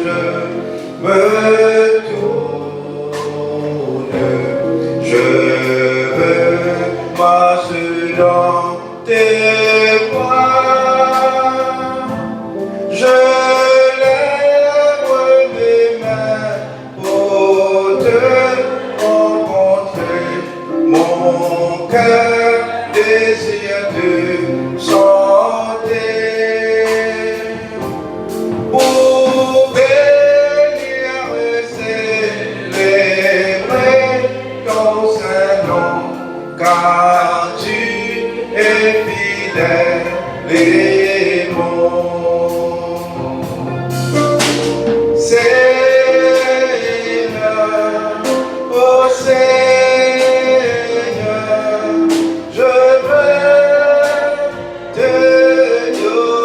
je me tourne, je veux marcher dans tes bras. Je lève mes mains pour te rencontrer. Mon cœur désire te chanter. Pour venir célébrer ton Saint-Nom, car tu es fidèle et bon. Seigneur, oh Seigneur, je veux te donner.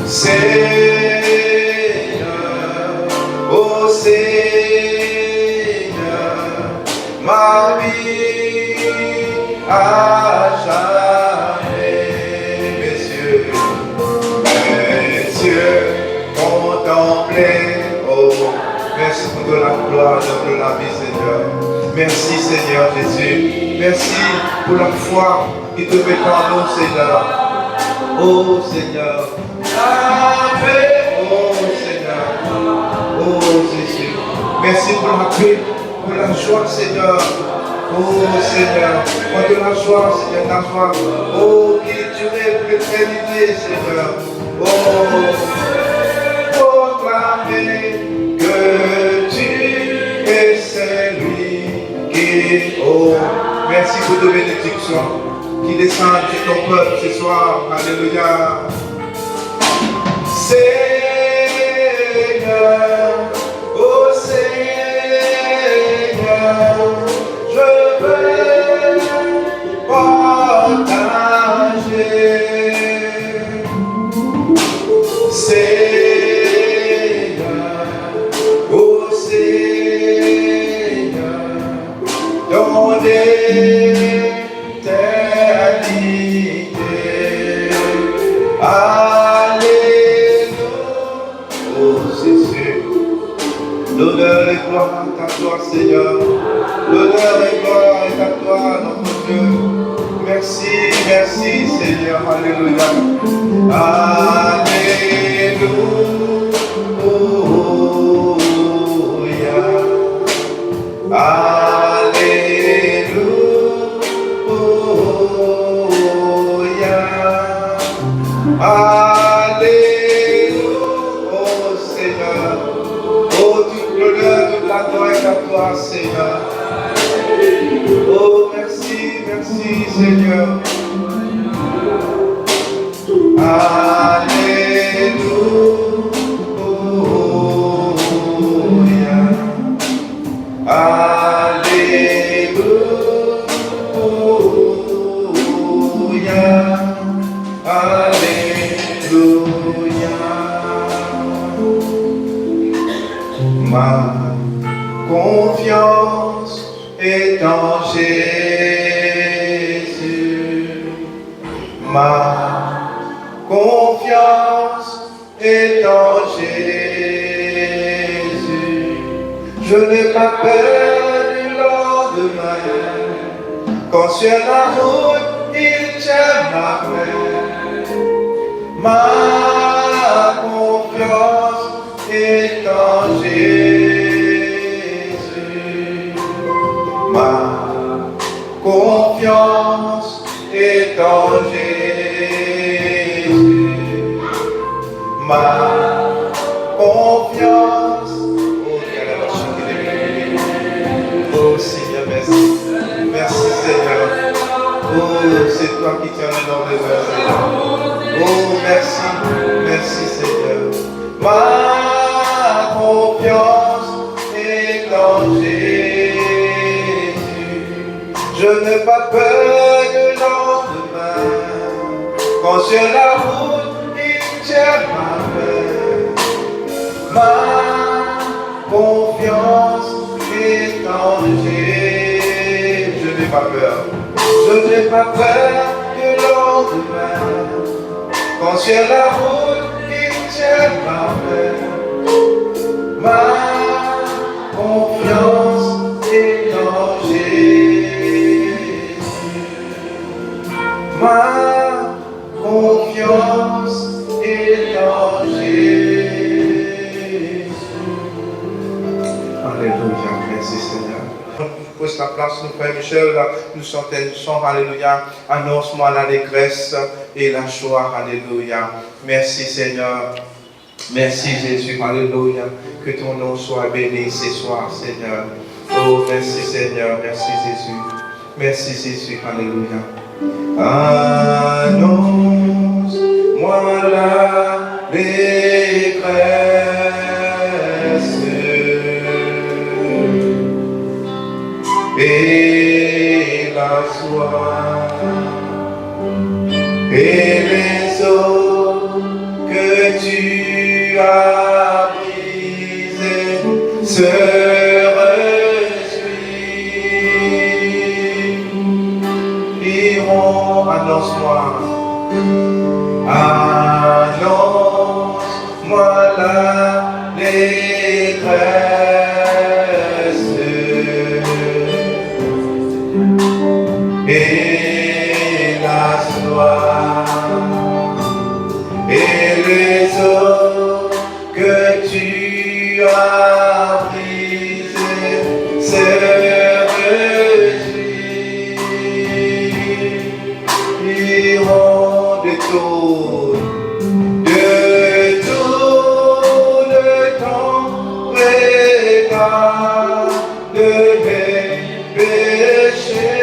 Seigneur, oh Seigneur, ma vie à jamais. Messieurs, contemplez, oh, merci pour de la gloire, de la vie, Seigneur. Merci, Seigneur Jésus. Merci pour la foi qui te met en nous, Seigneur. Oh, Seigneur. Amen. Oh, Seigneur. Oh, Jésus. Merci pour la paix, pour la joie, Seigneur. Oh, Seigneur. Pour de la joie, Seigneur, ta joie. Oh, qui durait pour l'éternité, Seigneur. Oh, proclamer que tu es celui qui... Oh, merci pour de bénédictions qui descendent sur ton peuple ce soir. Alléluia. Seigneur, oh Seigneur, je veux partager. Seigneur, oh Seigneur, ton éternité. Alléluia, oh Jésus. L'honneur et gloire est à toi, Seigneur. L'honneur et gloire est à toi, notre Dieu. Merci, merci, Seigneur. Alléluia. Alléluia. Alléluia. Alléluia. Oh Seigneur. Oh, toute l'honneur, toute la gloire est à toi, Seigneur. Oh, merci, merci, Seigneur. Alléluia. Alléluia. Alléluia. Ma confiance est en Jésus. Ma confiance est en Jésus. Je n'ai pas peur du lendemain. Quand sur la route, il tient ma main. Ma confiance est en Jésus. Ma confiance est en Jésus. Ma confiance. Oh Seigneur, merci. Merci Seigneur. Oh, c'est toi qui tiens le nom de Dieu. Oh, merci. Merci Seigneur. Ma confiance est en Jésus. Je n'ai pas peur du lendemain. Quand sur la route, il tient ma main. Ma confiance est en Jésus. Je n'ai pas peur. Je n'ai pas peur du lendemain. Quand sur la route, il tient ma main. Ma confiance est en Jésus. Ma confiance est en Jésus. Alléluia, merci Seigneur. Pose la place, nous, Frère Michel, nous chantons, alléluia, annonce-moi l'allégresse et la joie, alléluia. Merci Seigneur, merci Jésus, alléluia, que ton nom soit béni ce soir, Seigneur. Oh, merci Seigneur, merci Jésus, merci Jésus, alléluia. Annonce-moi l'allégresse et la joie et les eaux que tu as brisées se réjouiront. Annonce-moi, annonce-moi l'allégresse et la joie et les eaux que tu as brisées se réjouiront de tout le temps regard de mes péchés.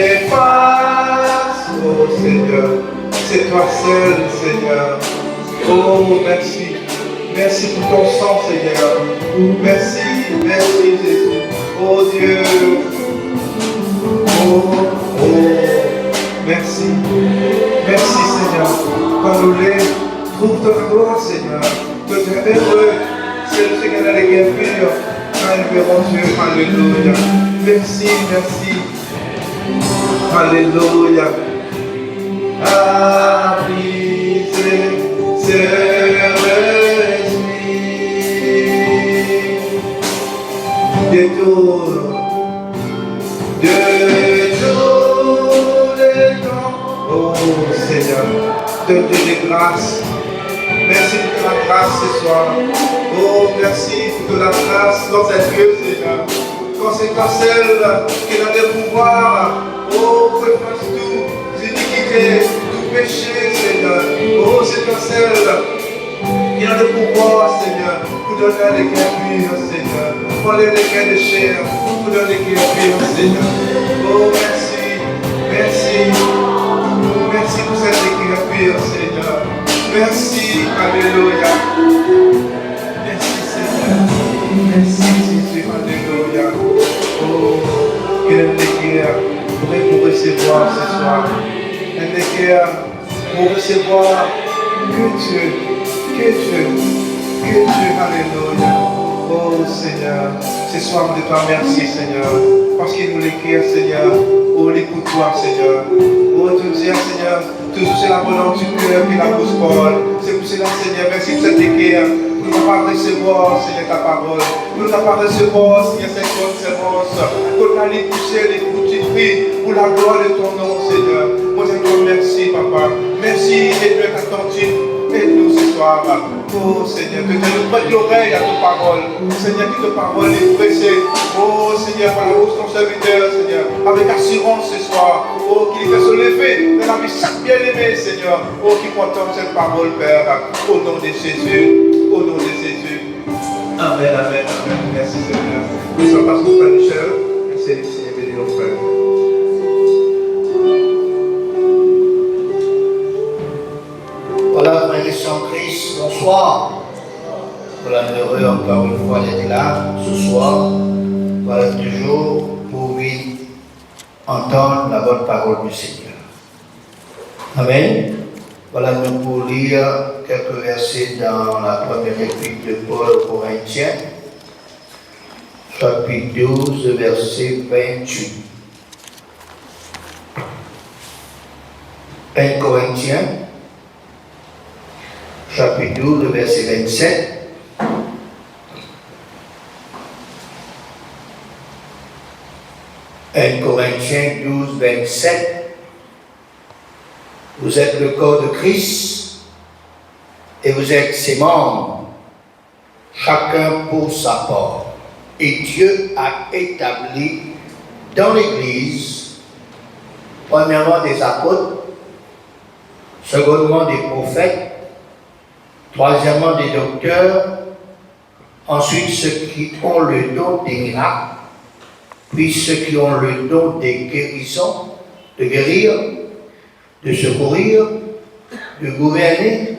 Efface, oh Seigneur, c'est toi seul, Seigneur. Oh, merci. Merci pour ton sang, Seigneur. Merci, merci Jésus. Oh Dieu. Oh, merci. Merci, Seigneur. Quand nous les trouve de la gloire, Seigneur. Que tu es heureux. C'est le Seigneur dans les guerres pures. Quand nous verrons Dieu. Alléluia. Merci, merci. Alléluia. Brisé, se réjouit de tout le temps. Oh Seigneur, donne-nous des grâces. Merci pour la grâce ce soir. Oh, merci pour la grâce dans cette lieu, Seigneur. Quand c'est toi seul qui a le pouvoir, oh, pour effacer toute iniquité, tout péché, Seigneur. Oh, c'est toi seul qui a le pouvoir, Seigneur, pour donner les cœurs purs, Seigneur. Pour les cœurs de chair, pour donner les cœurs purs, Seigneur. Oh, merci, merci. Merci pour cette cœurs purs, Seigneur. Merci, alléluia. Merci, Seigneur. Merci, Jésus, alléluia. Oh, quel cœur pour recevoir ce soir. Un cœur pour recevoir que Dieu, alléluia. Oh Seigneur, ce soir de toi merci Seigneur, parce qu'il nous l'écrit Seigneur. Oh, l'écoute-toi Seigneur. Oh, te dire Seigneur, toujours c'est la volonté du cœur qui la bouche parole. C'est pour cela Seigneur, merci pour cette équerre. Nous n'avons pas recevoir Seigneur ta parole. Nous n'avons pas recevoir Seigneur cette bonne sémence. Qu'on a les coucher, les petits cris pour la gloire de ton nom Seigneur. Moi je te remercie Papa. Merci et tu es attentif. Aide-nous ce soir. Oh Seigneur, que tu nous prêtes l'oreille à tes paroles. Seigneur, que tes paroles est pressée. Oh Seigneur, par la bouche de ton serviteur, Seigneur, avec assurance ce soir. Oh, qu'il fait se lever dans la vie chaque bien-aimé, Seigneur. Oh, qu'il entende cette parole, Père. Au nom de Jésus. Au nom de Jésus. Amen, amen, amen. Merci Seigneur. Nous sommes passés au Frère Michel. Merci Seigneur, bénis nos frères. Voilà, frères et sœurs en Christ, bonsoir. Voilà, heureux encore une fois d'être là ce soir. Voilà, toujours pour entendre la bonne parole du Seigneur. Amen. Voilà, nous pour lire quelques versets dans la première épître de Paul aux Corinthiens. chapitre 12, verset 28. 1 Corinthiens, chapitre 12, verset 27. 1 Corinthiens 12, 27. Vous êtes le corps de Christ et vous êtes ses membres, chacun pour sa part. Et Dieu a établi dans l'Église, premièrement des apôtres, secondement des prophètes, troisièmement des docteurs, ensuite ceux qui ont le don des miracles, puis ceux qui ont le don des guérisons, de guérir, de secourir, de gouverner,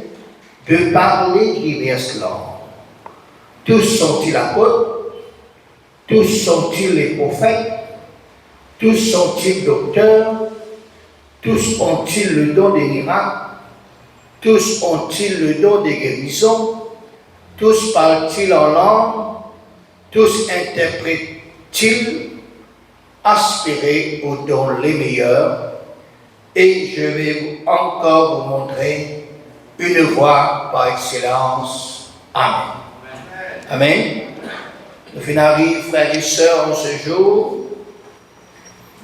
de parler diverses langues. Tous sont-ils apôtres? Tous sont-ils les prophètes? Tous sont-ils docteurs? Tous ont-ils le don des miracles? Tous ont-ils le don des guérisons? Tous parlent-ils en langue? Tous interprètent-ils? Aspirez aux dons les meilleurs, et je vais encore vous montrer une voie par excellence. Amen. Amen. Nous finissons, frères et sœurs, en ce jour,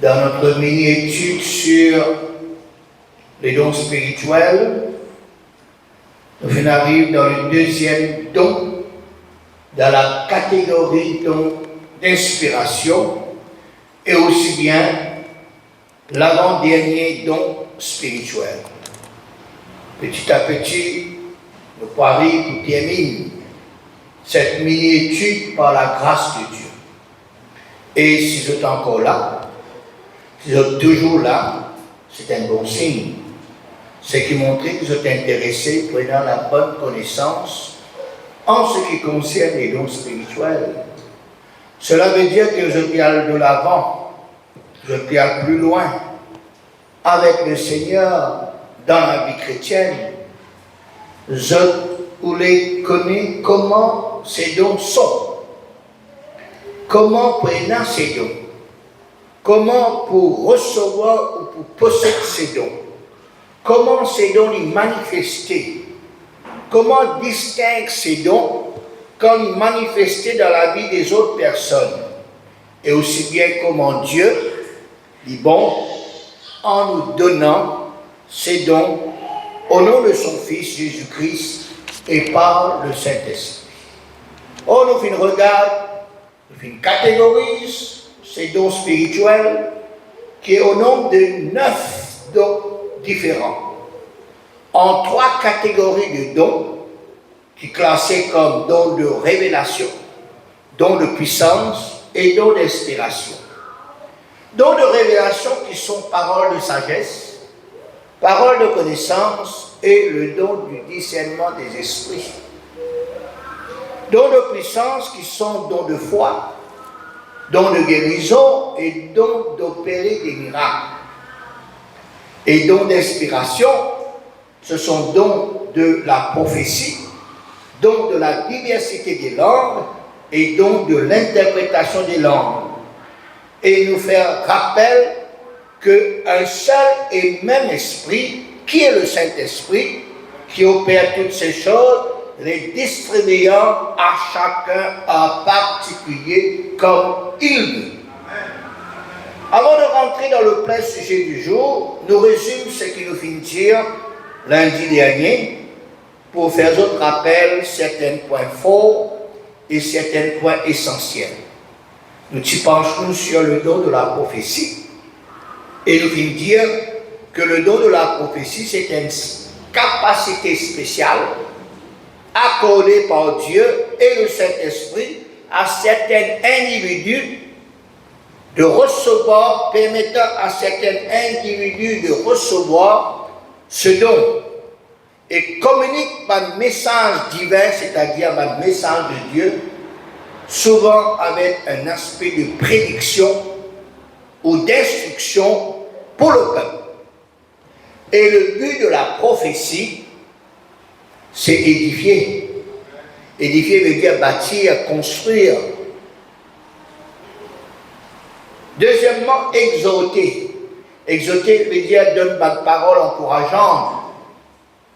dans notre mini-étude sur les dons spirituels. Nous finissons dans le deuxième don, dans la catégorie don d'inspiration, et aussi bien l'avant-dernier don spirituel. Petit à petit, nous parlons pour terminer cette mini-étude par la grâce de Dieu. Et si vous êtes encore là, si vous êtes toujours là, c'est un bon signe. C'est qui montre que vous êtes intéressé, prenant la bonne connaissance en ce qui concerne les dons spirituels. Cela veut dire que je peux aller de l'avant, je peux aller plus loin avec le Seigneur dans la vie chrétienne. Je voulais connaître comment ces dons sont, comment prendre ces dons, comment pour recevoir ou pour posséder ces dons, comment ces dons les manifester, comment distinguer ces dons quand ils manifestent dans la vie des autres personnes, et aussi bien comment Dieu est bon en nous donnant ces dons au nom de son Fils Jésus-Christ et par le Saint-Esprit. Oh, nous regardons, nous catégorisons ces dons spirituels qui est au nombre de 9 dons différents, en 3 catégories de dons qui classés comme dons de révélation, dons de puissance et dons d'inspiration. Dons de révélation qui sont paroles de sagesse, paroles de connaissance et le don du discernement des esprits. Dons de puissance qui sont dons de foi, dons de guérison et dons d'opérer des miracles. Et dons d'inspiration, ce sont dons de la prophétie, dons de la diversité des langues et dons de l'interprétation des langues. Et nous faire rappel qu'un seul et même esprit, qui est le Saint-Esprit, qui opère toutes ces choses, les distribuant à chacun en particulier comme il veut. Avant de rentrer dans le plein sujet du jour, nous résumons ce qui nous finit de dire lundi dernier pour faire autre rappel certains points forts et certains points essentiels. Nous t'y penchons sur le don de la prophétie et nous finissons de dire que le don de la prophétie c'est une capacité spéciale accordée par Dieu et le Saint-Esprit à certains individus de recevoir, permettant à certains individus de recevoir ce don et communique un message divin, c'est-à-dire un message de Dieu, souvent avec un aspect de prédiction ou d'instruction pour le peuple. Et le but de la prophétie, c'est édifier. Édifier veut dire bâtir, construire. Deuxièmement, exhorter. Exhorter veut dire donner une parole encourageante,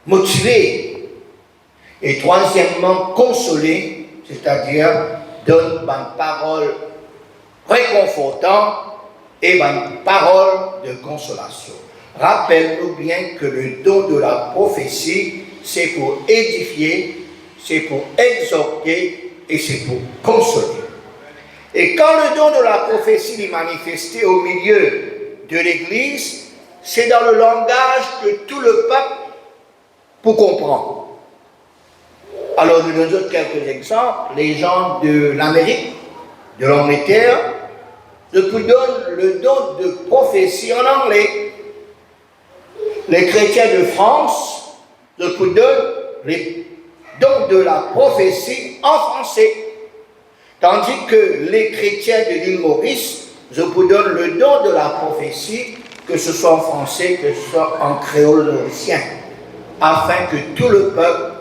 motiver. Et troisièmement, consoler, c'est-à-dire donne une parole réconfortante et une parole de consolation. Rappelle-nous bien que le don de la prophétie, c'est pour édifier, c'est pour exhorter et c'est pour consoler. Et quand le don de la prophétie est manifesté au milieu de l'Église, c'est dans le langage que tout le peuple peut comprendre. Alors nous donnons quelques exemples. Les gens de l'Amérique, de l'Angleterre, je vous donne le don de prophétie en anglais. Les chrétiens de France, je vous donne les dons de la prophétie en français. Tandis que les chrétiens de l'île Maurice, je vous donne le don de la prophétie, que ce soit en français, que ce soit en créole mauricien, afin que tout le peuple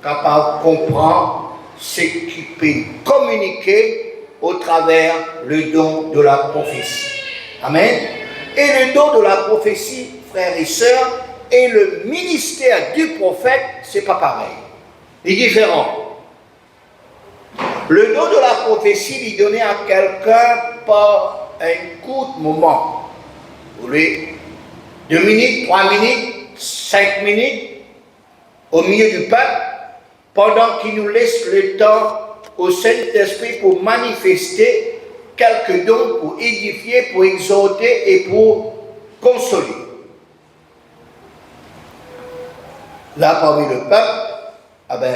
capable de comprendre ce qui peut communiquer au travers le don de la prophétie. Amen. Et le don de la prophétie, frères et sœurs, et le ministère du prophète, c'est pas pareil. Il est différent. Le don de la prophétie est donné à quelqu'un par un court moment. Vous voulez 2 minutes, 3 minutes, 5 minutes, au milieu du peuple, pendant qu'il nous laisse le temps au Saint-Esprit pour manifester quelques dons, pour édifier, pour exhorter et pour consoler. Là, parmi le peuple,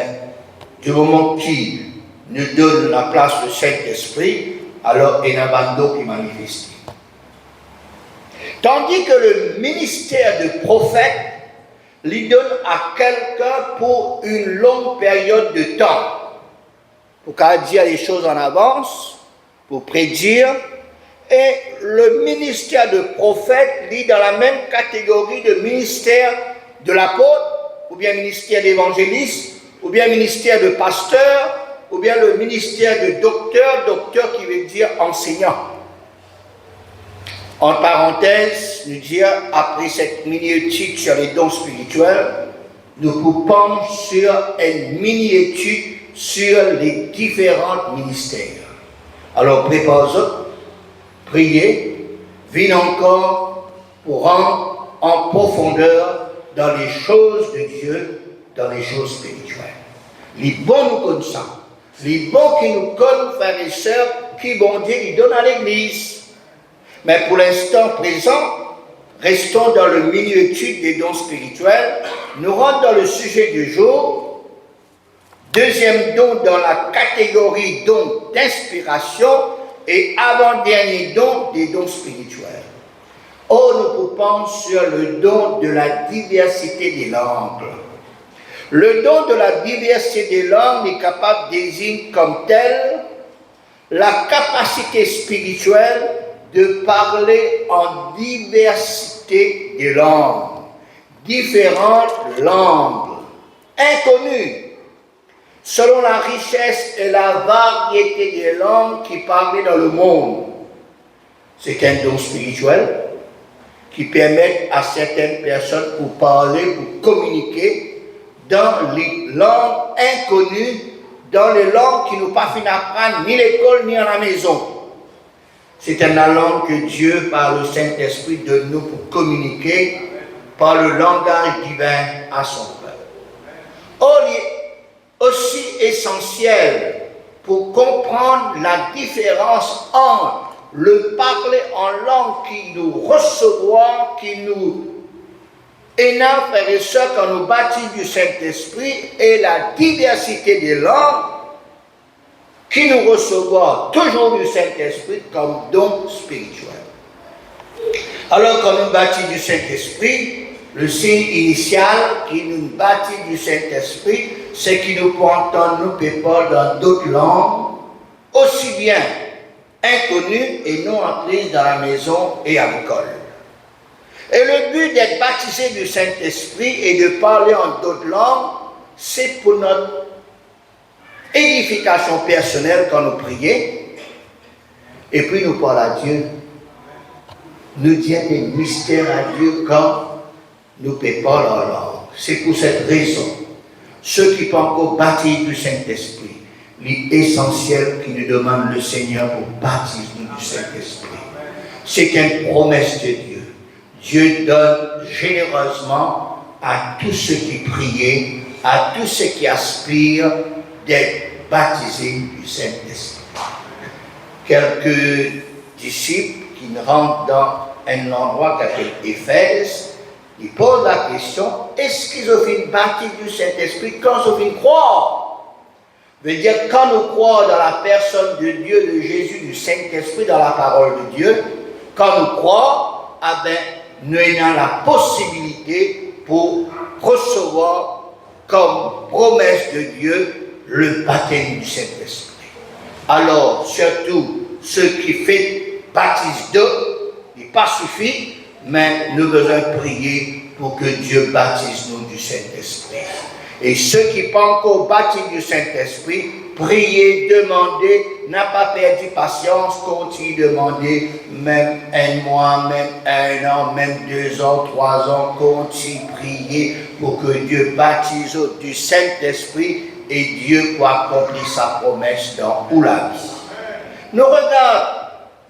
du moment qu'il nous donne la place du Saint-Esprit, alors il y a un don qui manifeste. Tandis que le ministère de prophète lui donne à quelqu'un pour une longue période de temps, pour qu'il dise les choses en avance, pour prédire, et le ministère de prophète lit dans la même catégorie de ministère de l'apôtre, ou bien ministère d'évangéliste, ou bien ministère de pasteur, ou bien le ministère de docteur qui veut dire enseignant. En parenthèse, nous dire, après cette mini-étude sur les dons spirituels, nous coupons sur une mini-étude sur les différents ministères. Alors, préparez-vous, priez, venez encore pour rentrer en profondeur dans les choses de Dieu, dans les choses spirituelles. Les bons nous connaissons, les bons qui nous connaissent, frères et sœurs, qui bon Dieu lui donne à l'Église. Mais pour l'instant présent, restons dans le mini-étude des dons spirituels. Nous rentrons dans le sujet du jour. Deuxième don dans la catégorie don d'inspiration et avant-dernier don des dons spirituels. Oh, nous coupons sur le don de la diversité des langues. Le don de la diversité des langues est capable de désigner comme tel la capacité spirituelle de parler en diversité de langues, différentes langues, inconnues, selon la richesse et la variété des langues qui parlent dans le monde. C'est un don spirituel qui permet à certaines personnes pour parler, pour communiquer dans les langues inconnues, dans les langues qui n'ont pas fini d'apprendre ni à l'école ni à la maison. C'est la langue que Dieu, par le Saint-Esprit, donne nous pour communiquer par le langage divin à son peuple. Or, il est aussi essentiel pour comprendre la différence entre le parler en langue qui nous recevoir, qui nous énerve, frères et sœurs, quand nous baptisons du Saint-Esprit, et la diversité des langues qui nous recevons toujours du Saint-Esprit comme don spirituel. Alors, quand nous baptisons du Saint-Esprit, le signe initial qui nous baptise du Saint-Esprit, c'est qu'il nous peut entendre nous parler dans d'autres langues, aussi bien inconnues et non apprises dans la maison et à l'école. Et le but d'être baptisé du Saint-Esprit et de parler en d'autres langues, c'est pour notre édification personnelle quand nous prions, et puis nous parlons à Dieu. nous dire des mystères à Dieu comme nous ne pouvons pas leur langue. C'est pour cette raison, ceux qui peuvent encore bâtir du Saint-Esprit, l'essentiel qui nous demande le Seigneur pour baptiser du Saint-Esprit. C'est une promesse de Dieu. Dieu donne généreusement à tous ceux qui prient, à tous ceux qui aspirent d'être baptisés du Saint-Esprit. Quelques disciples qui rentrent dans un endroit qui s'appelle Éphèse, ils posent la question, est-ce qu'ils ont fait une baptise du Saint-Esprit quand ils ont fait une croix? Veut dire, quand nous croyons dans la personne de Dieu, de Jésus, du Saint-Esprit, dans la parole de Dieu, quand nous croyons, ah ben, nous avons la possibilité pour recevoir comme promesse de Dieu le baptême du Saint-Esprit. Alors, surtout, ceux qui font baptise d'eau, il n'est pas suffit, mais nous devons prier pour que Dieu baptise nous du Saint-Esprit. Et ceux qui ne sont pas encore baptisés du Saint-Esprit, priez, demandez, n'a pas perdu patience, continuez de demander, même un mois, même un an, même 2 ans, 3 ans, continuez de prier pour que Dieu baptise du Saint-Esprit et Dieu pour accomplir sa promesse dans la vie. Nous regardons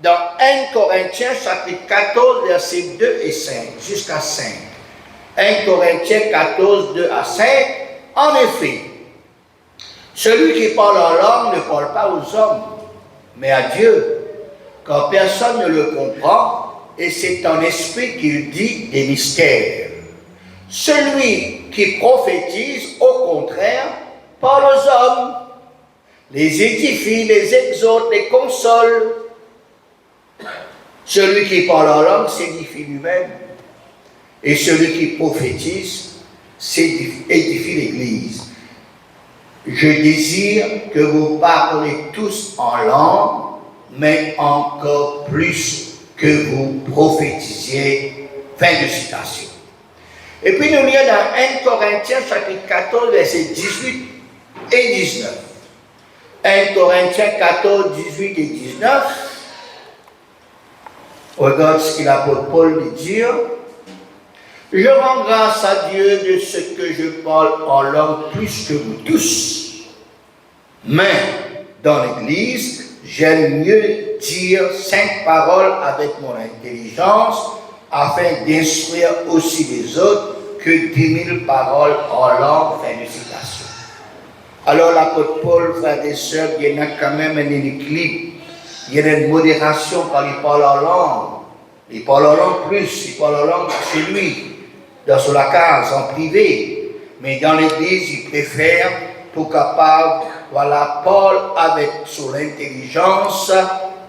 dans 1 Corinthiens chapitre 14, versets 2 et 5, jusqu'à 5. 1 Corinthiens 14, 2 à 5. En effet, celui qui parle en langue ne parle pas aux hommes, mais à Dieu, car personne ne le comprend, et c'est en esprit qu'il dit des mystères. Celui qui prophétise, au contraire, parle aux hommes, les édifie, les exhorte, les console. Celui qui parle en langue s'édifie lui-même, et celui qui prophétise édifie l'Église. Je désire que vous parlez tous en langue, mais encore plus que vous prophétisiez. Fin de citation. Et puis nous lisons dans 1 Corinthiens chapitre 14, versets 18 et 19. 1 Corinthiens 14, 18 et 19. Regarde ce qu'il l'apôtre Paul dit dire. Je rends grâce à Dieu de ce que je parle en langue plus que vous tous. Mais dans l'Église, j'aime mieux dire 5 paroles avec mon intelligence afin d'instruire aussi les autres que 10 000 paroles en langue. Fin de citation. Alors l'apôtre Paul, frères et sœurs, il y en a quand même un équilibre. Il y a une modération quand il parle en langue. Il parle en langue plus, il parle en langue chez lui, dans la case, en privé. Mais dans l'église, il préfère pour capable, voilà, Paul avec son intelligence,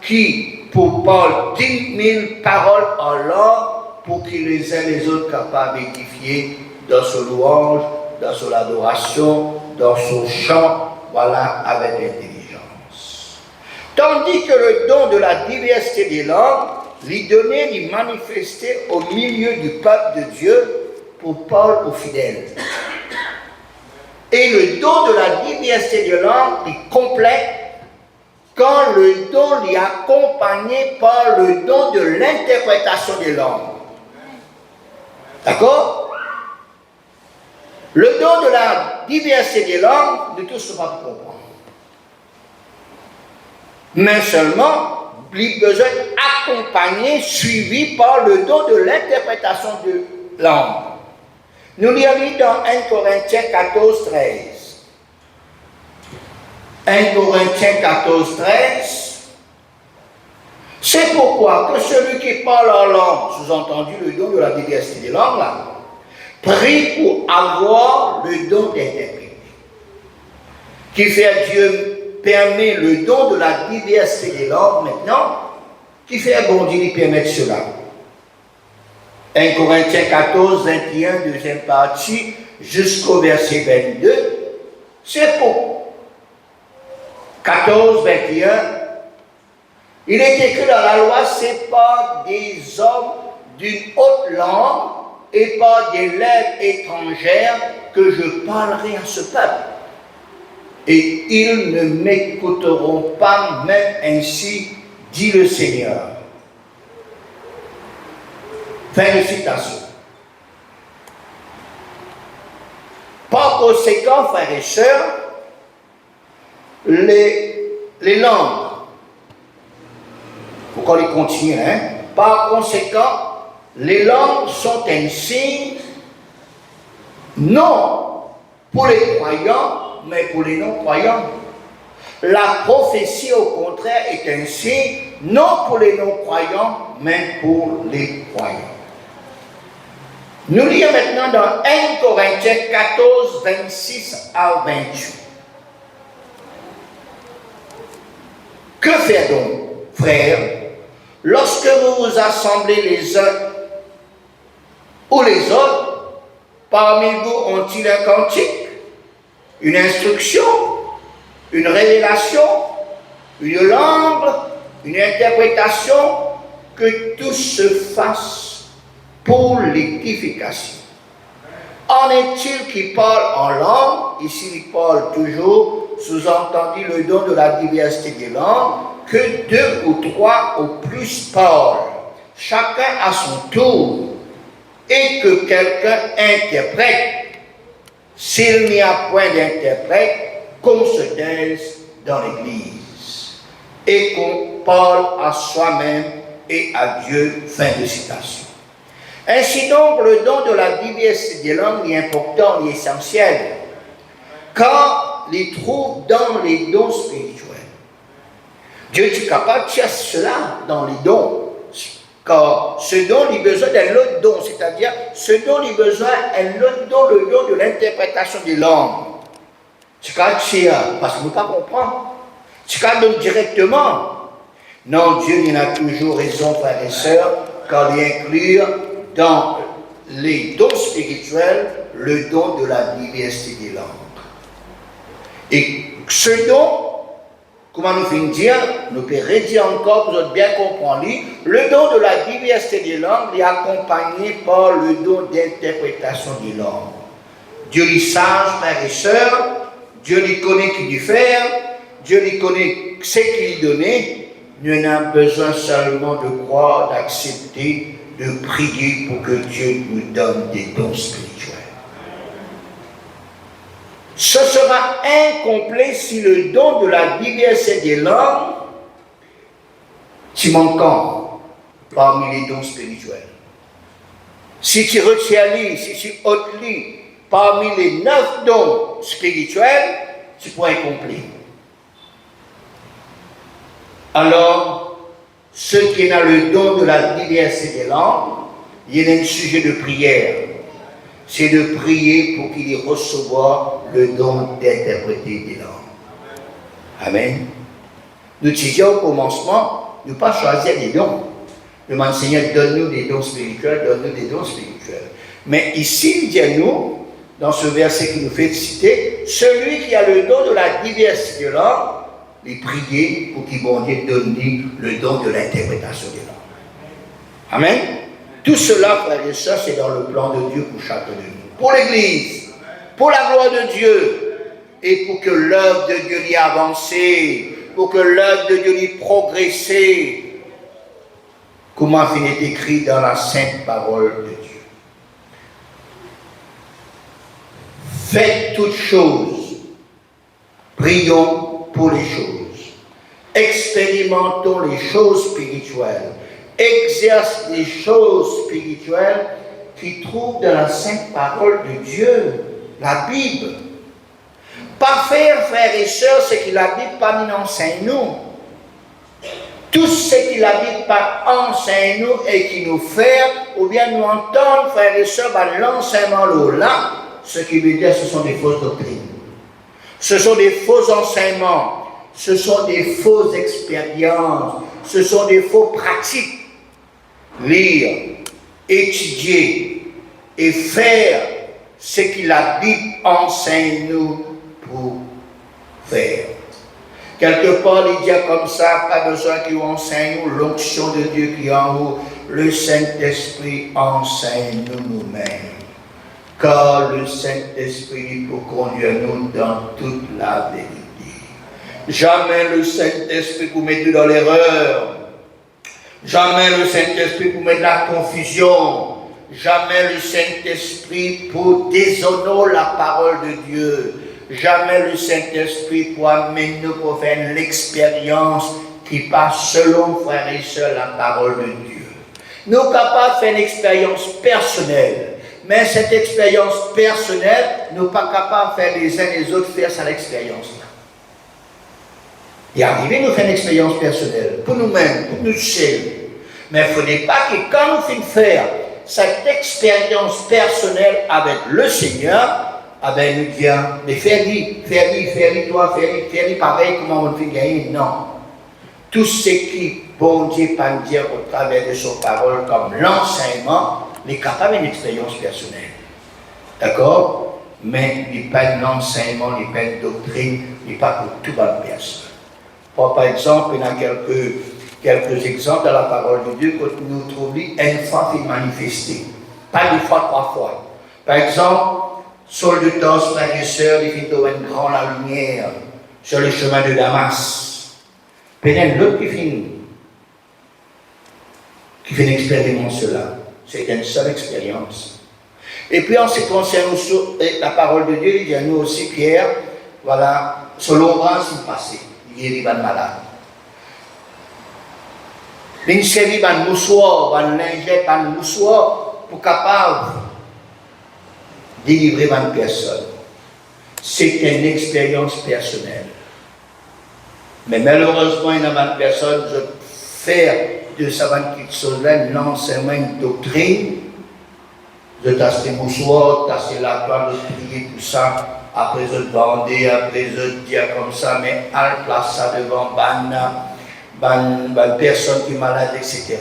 qui, pour Paul, 10 000 paroles en langue, pour que les uns les autres capables d'édifier dans son louange, dans son adoration, dans son chant, voilà, avec intelligence. Tandis que le don de la diversité des langues, lui donner, lui manifester au milieu du peuple de Dieu pour Paul aux fidèles. Et le don de la diversité des langues est complet quand le don est accompagné par le don de l'interprétation des langues. D'accord? Le don de la diversité des langues, nous tous ne pouvons pas comprendre. Mais seulement, il besoin accompagné, suivi par le don de l'interprétation de langue. Nous lisons dans 1 Corinthiens 14, 13. 1 Corinthiens 14, 13. C'est pourquoi que celui qui parle en langue, sous-entendu le don de la diversité des langues, là, prie pour avoir le don d'interpréter. Qui fait Dieu permet le don de la diversité des langues maintenant, qui fait bon Dieu lui permettre cela. 1 Corinthiens 14, 21, deuxième partie, jusqu'au verset 22, c'est pour 14, 21, il est écrit dans la loi, c'est par des hommes d'une haute langue et par des lèvres étrangères que je parlerai à ce peuple. Et ils ne m'écouteront pas, même ainsi, dit le Seigneur. Fin de citation. Par conséquent, frères et sœurs, les langues, il faut qu'on les continue, hein? Par conséquent, les langues sont un signe non pour les croyants, mais pour les non-croyants. La prophétie, au contraire, est un signe non pour les non-croyants, mais pour les croyants. Nous lisons maintenant dans 1 Corinthiens 14, 26 à 28. Que faire donc, frères, lorsque vous vous assemblez les uns ou les autres, parmi vous ont-ils un cantique, une instruction, une révélation, une langue, une interprétation, que tout se fasse pour l'édification. En est-il qui parle en langue? Ici, il parle toujours, sous-entendu le don de la diversité des langues, que 2 ou 3 au plus parlent, chacun à son tour, et que quelqu'un interprète. S'il n'y a point d'interprète, qu'on se taise dans l'Église, et qu'on parle à soi-même et à Dieu. Fin de citation. Ainsi donc, le don de la diversité des langues est important et essentiel, car il trouve dans les dons spirituels. Dieu est capable de chercher cela dans les dons, car ce don il a besoin d'un autre don, c'est-à-dire ce don il a besoin d'un autre don, le don de l'interprétation des langues. C'est quand parce qu'on ne peut pas comprendre. C'est quand donc directement. Non, Dieu il a toujours raison, frères et sœurs, quand il inclut dans les dons spirituels le don de la diversité des langues. Et ce don, comment nous finissons dire, nous pouvons redire encore pour vous bien comprendre, le don de la diversité des langues est accompagné par le don d'interprétation des langues. Dieu lui sage, frères et sœurs, Dieu lui connaît qui lui faire, Dieu lui connaît ce qu'il lui donnait, nous avons besoin seulement de croire, d'accepter, de prier pour que Dieu nous donne des dons spirituels. Ce sera incomplet si le don de la diversité des langues est manquant parmi les dons spirituels. Si tu retiens, si tu ôtes parmi les 9 dons spirituels, tu pourras incomplet. Alors, ceux qui ont le don de la diversité des langues, il y a un sujet de prière. C'est de prier pour qu'il y reçoive le don d'interpréter des langues. Amen. Nous disions au commencement, nous pas choisir des dons. Le Seigneur, donne-nous des dons spirituels, donne-nous des dons spirituels. Mais ici, il dit à nous, dans ce verset qui nous fait citer, celui qui a le don de la diversité des langues, les prier pour qu'il bon Dieu donne le don de l'interprétation des langues. Amen. Tout cela, frères et sœurs, c'est dans le plan de Dieu pour chacun de nous. Pour l'Église, pour la gloire de Dieu, et pour que l'œuvre de Dieu y avance, pour que l'œuvre de Dieu y progresse, comment il est écrit dans la sainte parole de Dieu. Faites toutes choses, prions pour les choses, expérimentons les choses spirituelles, exerce les choses spirituelles qui trouvent dans la sainte parole de Dieu, la Bible. Pas faire, frères et sœurs, ce que la Bible pas nous enseigne nous. Tout ce que la Bible pas enseigne nous et qui nous fait, ou bien nous entendre, frères et sœurs, l'enseignement là, ce qui veut dire ce sont des fausses doctrines. Ce sont des faux enseignements, ce sont des fausses expériences, ce sont des faux pratiques. Lire, étudier et faire ce que la Bible enseigne nous pour faire. Quelque part, il dit comme ça, pas besoin qu'il enseigne nous l'onction de Dieu qui est en haut, le Saint-Esprit enseigne nous-mêmes. Car le Saint-Esprit peut conduire nous dans toute la vérité. Jamais le Saint-Esprit vous met dans l'erreur. Jamais le Saint-Esprit pour mettre la confusion. Jamais le Saint-Esprit pour déshonorer la parole de Dieu. Jamais le Saint-Esprit pour amener nous pour faire l'expérience qui passe selon, frères et sœurs, la parole de Dieu. Nous sommes capables de faire une expérience personnelle. Mais cette expérience personnelle, nous ne sommes pas capables de faire les uns les autres faire cette expérience-là. Il est arrivé de nous faire une expérience personnelle, pour nous-mêmes, pour nous seuls. Mais il ne faudrait pas que quand nous finissons faire cette expérience personnelle avec le Seigneur, ah ben nous disons, mais fais-le toi, fais-le pareil, comment on fait gagner? Non. Tout ce qui, bon Dieu, peut dire au travers de son parole, comme l'enseignement, il est capable d'une expérience personnelle. D'accord? Mais il n'est pas l'enseignement, il n'est pas une doctrine, il n'est pas pour toute bonne personne. Par exemple, il y a quelques exemples dans la parole de Dieu que nous trouvons une fois qu'il manifesté. Pas deux fois, trois fois. Par exemple, Saul de Tarse, frères et sœurs, il fit une grande lumière sur le chemin de Damas. Puis il y a l'autre qui fait une expérience cela. C'est une seule expérience. Et puis en ce qui concerne la parole de Dieu, il y a nous aussi, Pierre, voilà, selon l'orange, il passé. Il guérit les malades. Il série de moussoirs, de lingettes, de moussoirs pour capable de délivrer une personne. C'est une expérience personnelle. Mais malheureusement, il y a une personne qui fait de sa petite chose-là l'enseignement, une doctrine, de tasser les mouchoirs, tasser la toile, de prier, tout ça. Après, je bander, après, je dire comme ça, mais à la place ça devant personne qui est malade, etc.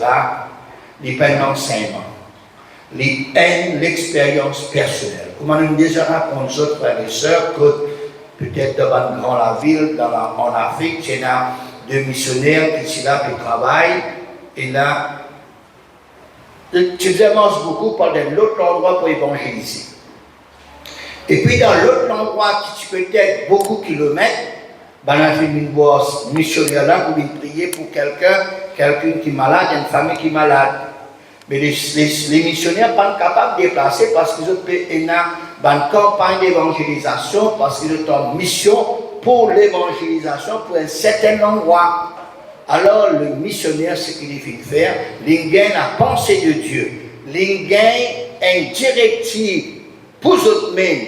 Il n'y a pas un enseignement. Il y a l'expérience personnelle. Comment nous déjà raconté aux autres frères et sœurs que peut-être dans une grande ville, en Afrique, il y a deux missionnaires qui sont là, qui travaillent, et là, tu avances beaucoup par l'autre endroit pour évangéliser. Et puis dans l'autre endroit qui peut-être beaucoup de kilomètres, ben là, je vais voir missionnaire là pour prier pour quelqu'un qui est malade, une famille qui est malade. Mais les missionnaires ne sont pas capables de déplacer parce qu'ils ont une campagne d'évangélisation, parce qu'ils ont une mission pour l'évangélisation pour un certain endroit. Alors le missionnaire, ce qu'il fait faire, il gagne la pensée de Dieu, il gagne une directive pour les autres mêmes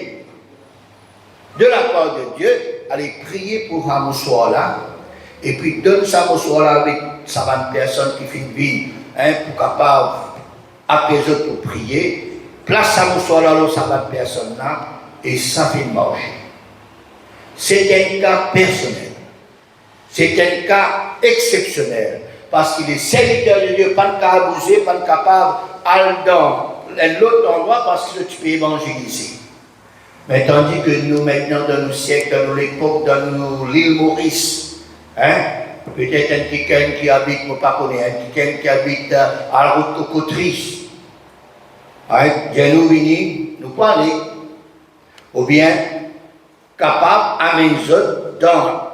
de la part de Dieu. Aller prier pour un moussoir là, et puis donne sa moussoir là avec sa personne qui fait une vie, pour capable apaiser pour prier, place sa moussoir là, sa personne là, et ça fait marcher. C'est un cas personnel, c'est un cas exceptionnel, parce qu'il est serviteur de Dieu, pas capable abuser, pas capable aller dans l'autre endroit parce que tu peux évangéliser. Mais tandis que nous, maintenant, dans nos siècles, dans nos époques, dans l'île Maurice, peut-être un quelqu'un qui habite, je ne sais pas, un quelqu'un qui habite à la route Cocotrice, nous venir, nous parler, ou bien capable d'amener dans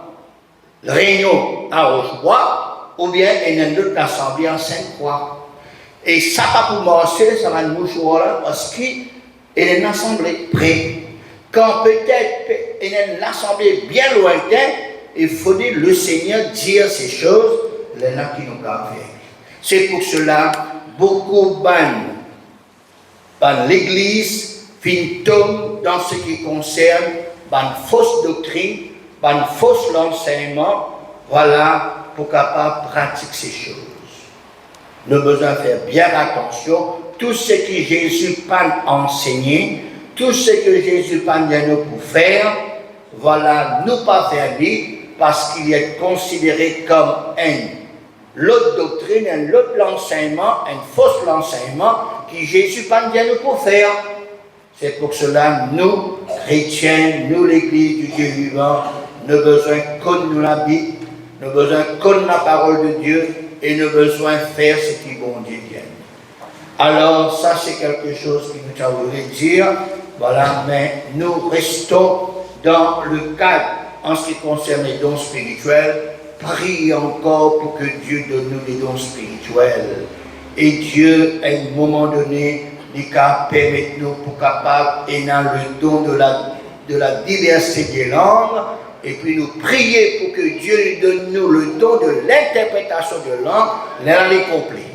la réunion à Rochebois, ou bien une autre assemblée en Sainte-Croix. Et ça pas pour marcher, ça va nous jouer là, parce qu'il est une assemblée près. Quand peut-être il y a une assemblée bien lointaine, il faut dire le Seigneur dire ces choses, il y en a qui nous ont fait. C'est pour cela beaucoup dans l'Église tombe dans ce qui concerne une fausse doctrine, une fausse enseignement, voilà, pour capable pratiquer ces choses. Nous avons besoin de faire bien attention, tout ce que Jésus n'a enseigné, tout ce que Jésus n'a nous pour faire, voilà, nous pas faire parce qu'il est considéré comme l'autre doctrine, l'autre enseignement, un faux enseignement que Jésus n'a nous pour faire. C'est pour cela, nous, chrétiens, nous, l'Église du Dieu vivant, nous avons besoin qu'on nous l'habite, nous avons besoin qu'on la parole de Dieu et nous avons besoin de faire ce qui bon Dieu vient. Alors, ça, c'est quelque chose que nous avons voulu dire. Voilà, mais nous restons dans le cadre en ce qui concerne les dons spirituels. prie encore pour que Dieu donne nous des dons spirituels. Et Dieu, à un moment donné, il permet nous pour capable et dans le don de la diversité des langues, et puis nous prier pour que Dieu donne nous le don de l'interprétation de langue, là il est complet.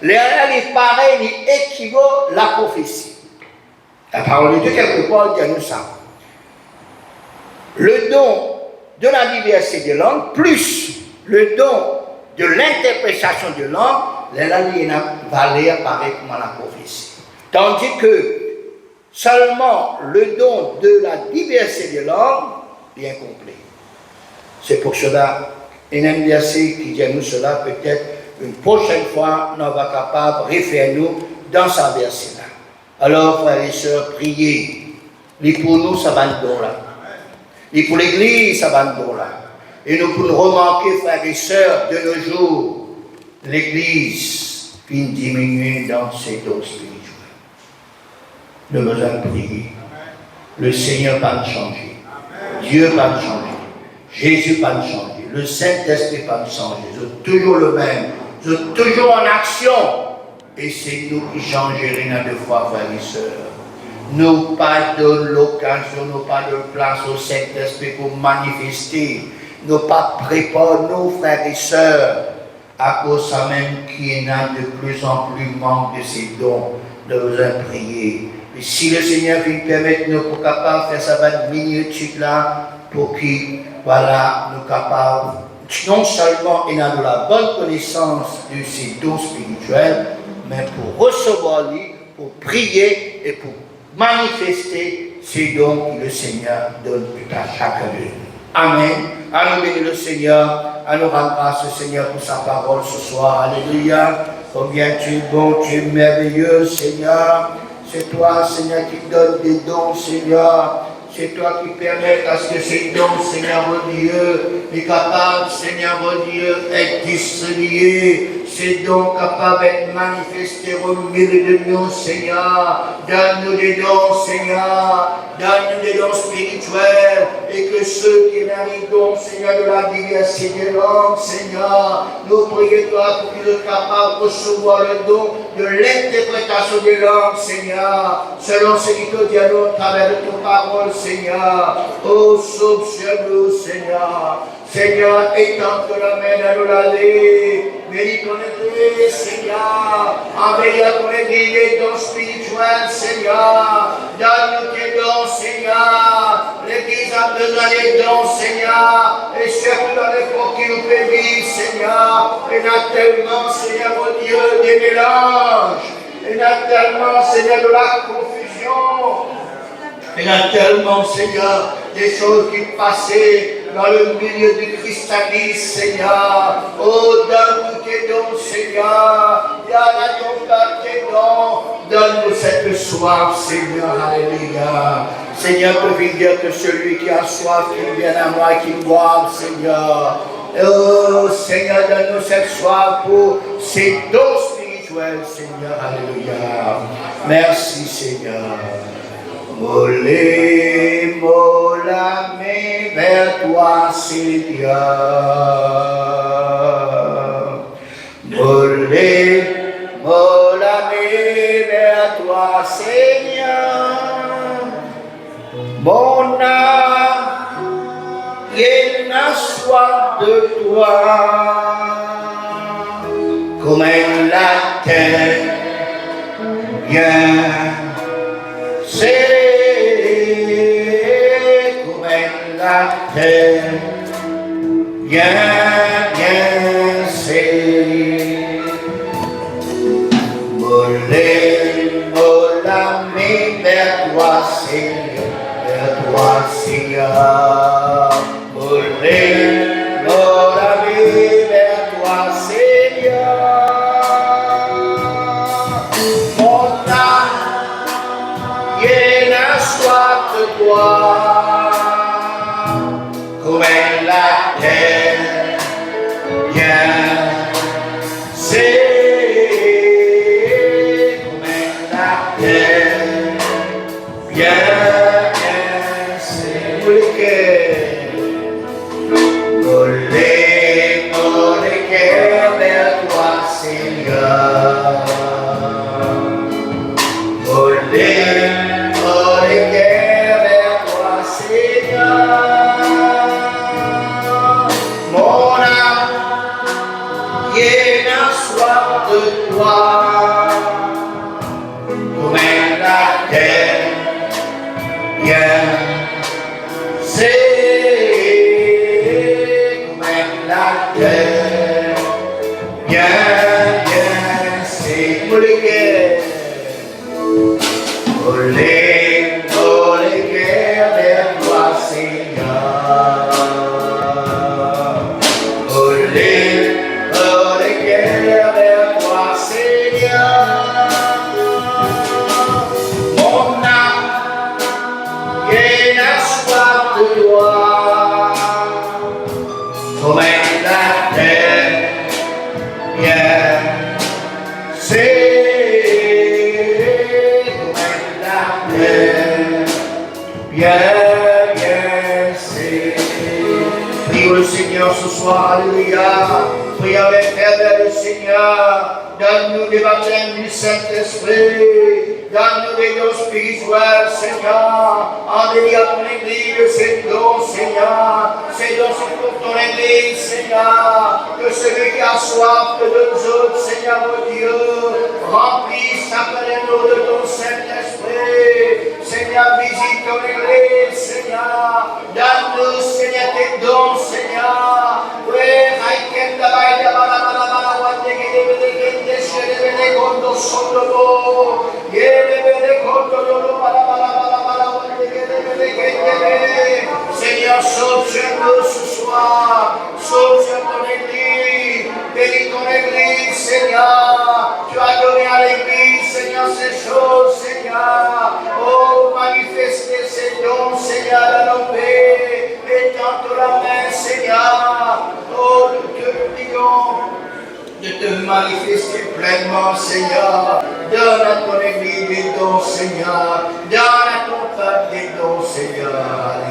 Là il est pareil, il équivaut à la prophétie. La parole de Dieu, quelque part, dit à nous ça. Le don de la diversité des langues, plus le don de l'interprétation de langue, là il y a une valeur pareille comme la prophétie. Tandis que seulement le don de la diversité des langues est incomplet. C'est pour cela, il y a un verset qui dit à nous cela, peut-être une prochaine fois, nous va capable de référer nous dans sa verset-là. Alors, frères et sœurs, priez. Et pour nous, ça va nous là. Et pour l'Église, ça va nous là. Et nous pouvons remarquer, frères et sœurs, de nos jours, l'Église vient diminuer dans ses dons spirituels. Nous avons besoin de prier. Le Seigneur va nous changer. Dieu va nous changer. Jésus va nous changer. Le Saint-Esprit va nous changer. C'est toujours le même. C'est toujours en action. Et c'est nous qui changerons deux fois, frères et sœurs. Nous pas de l'occasion, nous pas de place au Saint-Esprit pour manifester. Nous pas préparer nos frères et sœurs à cause de ça même qui en a de plus en plus manque de ces dons. Nous devons prier. Et si le Seigneur veut permettre nous pour capable faire sa minute là, pour qu'il voilà, nous capables non seulement il a de la bonne connaissance de ces dons spirituels, mais pour recevoir lui, pour prier et pour manifester ces dons que le Seigneur donne à chacun de nous. Amen. À nous bénir le Seigneur, à nous rendre grâce au Seigneur pour sa parole ce soir. Alléluia. Combien tu es bon, tu es merveilleux, Seigneur. C'est toi, Seigneur, qui donne des dons, Seigneur. C'est toi qui permets à ce que ces dons, Seigneur, mon Dieu, est capable, Seigneur, mon Dieu, d'être distribués. Ces dons capables d'être manifestés au milieu de nous, Seigneur. Donne-nous des dons, Seigneur. Donne-nous des dons spirituels. Et que ceux qui ont des dons, Seigneur, de la diversité des langues, Seigneur, nous prions toi pour qu'ils soient capables de recevoir le don de l'interprétation des langues, Seigneur. Selon ce qui te dit à nous, à travers de ton parole, Seigneur. Oh, sauve sur nous, Seigneur. Seigneur, étends que la main dans l'allée. Bénis ton Église, Seigneur. Enveille ton Église des dons spirituels, Seigneur. Donne-nous tes dons, Seigneur. L'Église a besoin des dons, Seigneur. Et surtout dans l'époque qui nous fait vivre, Seigneur. Il y a tellement, Seigneur, mon Dieu, des mélanges. Il y a tellement, Seigneur, de la confusion. Il y a tellement, Seigneur, des choses qui passaient dans le milieu du christianisme, Seigneur. Oh, donne-nous tes dons, Seigneur. Donne ton peuple tes dons. Donne-nous cette soif, Seigneur. Alléluia. Seigneur, je veux dire que celui qui a soif, qu'il vienne à moi, qu'il boive, Seigneur. Oh, Seigneur, donne-nous cette soif pour ces dons spirituels, Seigneur. Alléluia. Merci, Seigneur. Molez, molame vers toi, Seigneur. Molez, molame vers toi, Seigneur. Mon âme, il n'a soif de toi, comme la terre vient. C'est comme la terre, bien, c'est mollet, mollamé vers toi, Seigneur, mollet, mollamé vers toi, Seigneur. Soif de toi, comme la terre vient, c'est comme la terre vient, c'est pour le cœur, comme la terre. Viens, c'est comme la terre. Viens, c'est. Prions le Seigneur ce soir, alléluia. Prions avec ferveur le Seigneur. Donne-nous des baptêmes du Saint-Esprit. Donne-nous des dons spirituels, Seigneur. Envoie à ton Église ces dons, Seigneur. Ces dons sont pour ton Église, Seigneur. Que celui qui a soif de nous autres, Seigneur, mon Dieu, remplisse appelez-nous de ton Saint-Esprit. Seigneur, visite ton Église, Seigneur. Donne-nous, Seigneur, tes dons, Seigneur. Oui, Seigneur, sauve sur nous ce soir, sauve sur ton Église, bénis ton Église, Seigneur. Tu as donné à l'Église, Seigneur, ces choses, Seigneur. Oh, manifestez ces dons, Seigneur, dans nos pays. Étends la main, Seigneur. Oh, nous te prions de te manifester pleinement, Seigneur. Donne à ton Église des dons, Seigneur. Donne à ton peuple des dons, Seigneur.